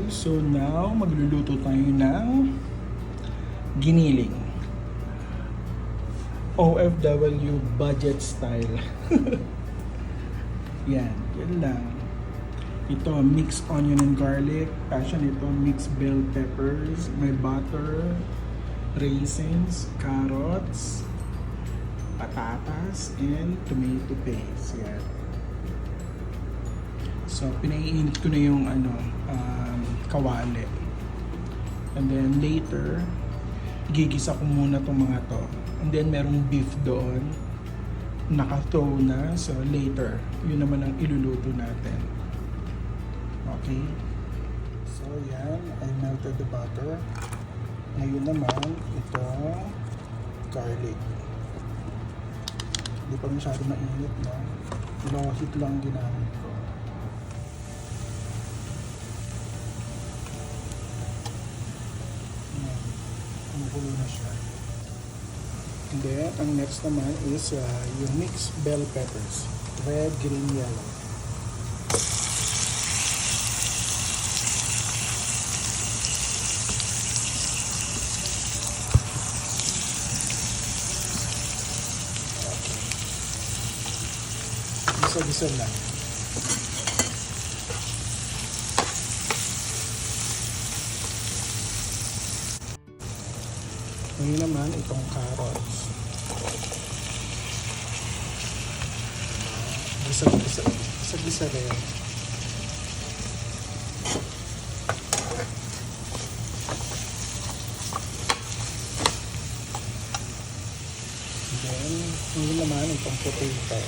so now magluluto tayo ng giniling. OFW budget style. Yan lang. Ito, mixed onion and garlic. Passion ito, mixed bell peppers. May butter, raisins, carrots, patatas, and tomato paste. Yan. So, pinaiinit ko na yung kawali. And then later, gigisa ko muna itong mga to. And then merong beef doon. Naka-throw na. So later, yun naman ang iluluto natin. Okay? So yan, I melted the butter. Ngayon naman, ito garlic. Hindi pa masyado mainit, no? Low heat lang ginamit ko. Yan. Kumukulo na siya. And then, ang next naman is yung mixed bell peppers. Red, green, yellow. Okay. Gisa-gisa lang. Ngayon naman, itong carrots. Gisa-gisa rin. Then, ngayon naman, itong potato.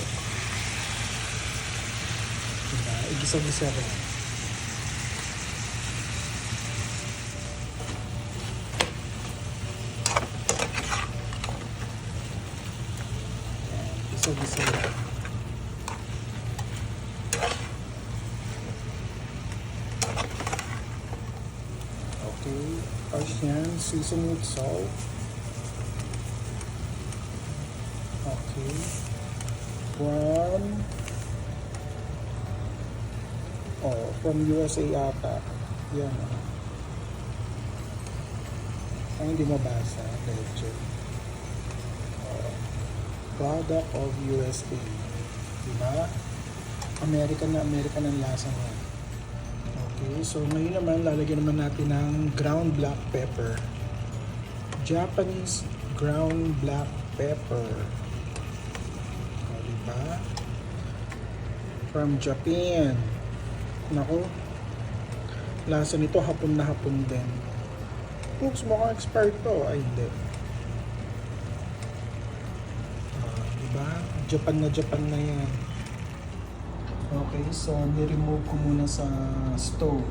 Diba? Igisa-gisa rin. Gisa-gisa rin. Okay, tapos yan, season with salt. Okay. From USA ata. Yan. Ang hindi mabasa, legit. Product of USA. Diba? American ang lasa mo. Okay, so ngayon naman lalagyan naman natin ng ground black pepper. Japanese ground black pepper. O, diba? From Japan. Naku, lasa nito hapon na hapon din. Oops, mukhang expired to. Ay, hindi. Diba? Japan na yan. Okay, so ni-remove ko muna sa stove.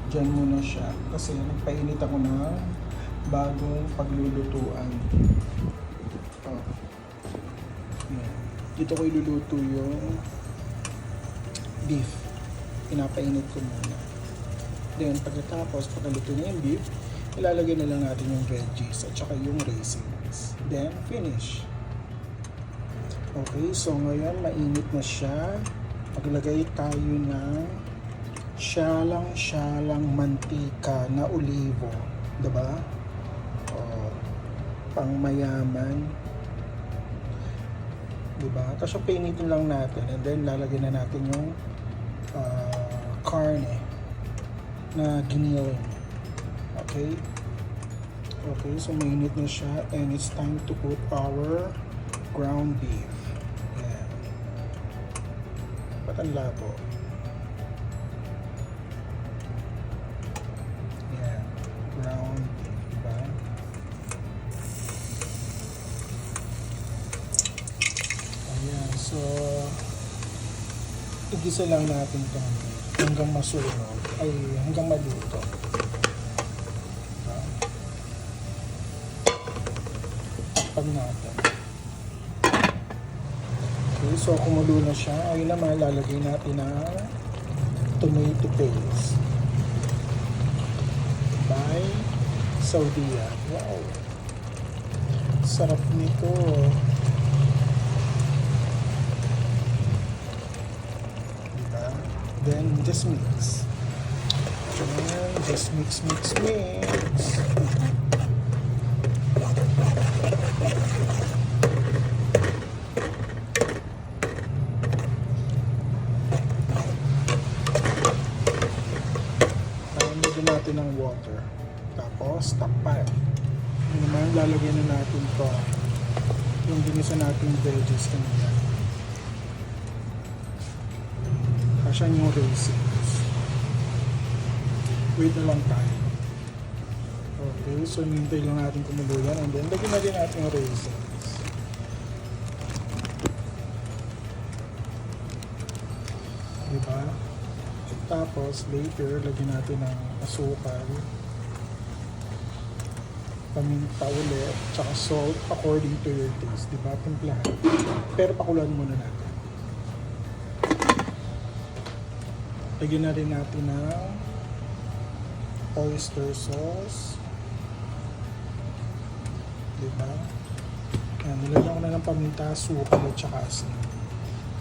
Diyan muna siya. Kasi nagpainit ako ng bagong paglulutuan. Oh. Yan. Dito ko iluluto yung beef. Pinapainit ko muna. Then pagkatapos, pagkaluto na yung beef, ilalagay na lang natin yung veggies at saka yung raisins. Then finish. Okay, so ngayon mainit na siya. Maglagay tayo ng syalang mantika na olivo. Diba? O, pang mayaman. Diba? Tapos painitin lang natin. And then lalagyan na natin yung karne na giniling. Okay? Okay, so mainit na siya. And it's time to put our ground beef. Ang labo. Yan. Brown. Diba? Ayan. So, igisa lang natin itong hanggang masunog. Ay, hanggang maluto. Diba? Takpan natin. Okay, so kumulo na siya. Ayun naman, lalagay natin ang tomato paste by Saudia. Wow! Sarap nito. Diba? Then, just mix. Just mix, mix, mix. Lagyan natin ng water. Tapos, takpan. Yun naman, lalagyan na natin to. Yung ginisa natin veggies kanina. Kasyan yung raisins. Wait na lang tayo. Okay, so nintay lang natin kumulo yan. And then, lagyan na din natin yung raisins. Diba? Tapos, later, lagyan natin ng asukal, paminta ulit, tsaka salt according to your taste. Diba? Timplahan. Pero pakulan muna natin. Lagyan na rin natin ng oyster sauce. Diba? Ayan, nilagyan ko na ng paminta, asukal, at tsaka asin.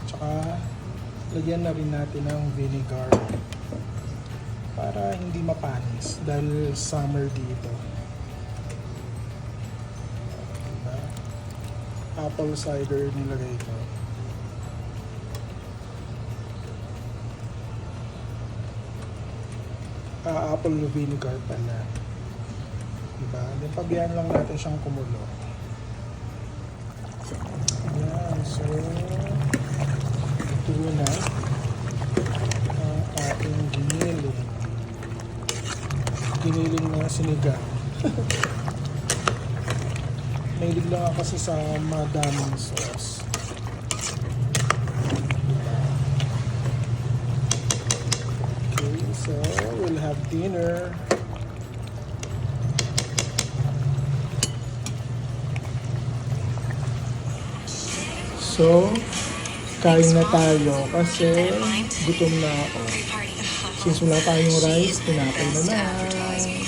Tsaka, lagyan na rin natin ng vinegar para hindi mapanis dahil summer dito. Diba? Apple cider nilagay ko. Apple vinegar pala. Diba? Then pabayaan lang natin siyang kumulo. Ayan, so ito na ang ating giniling. Giniling na sinigang. Mahilig lang ako kasi sa madaming sauce. Okay, so we'll have dinner. So, kain na tayo kasi gutom na ako. Since wala tayong rice, tinapay na lang.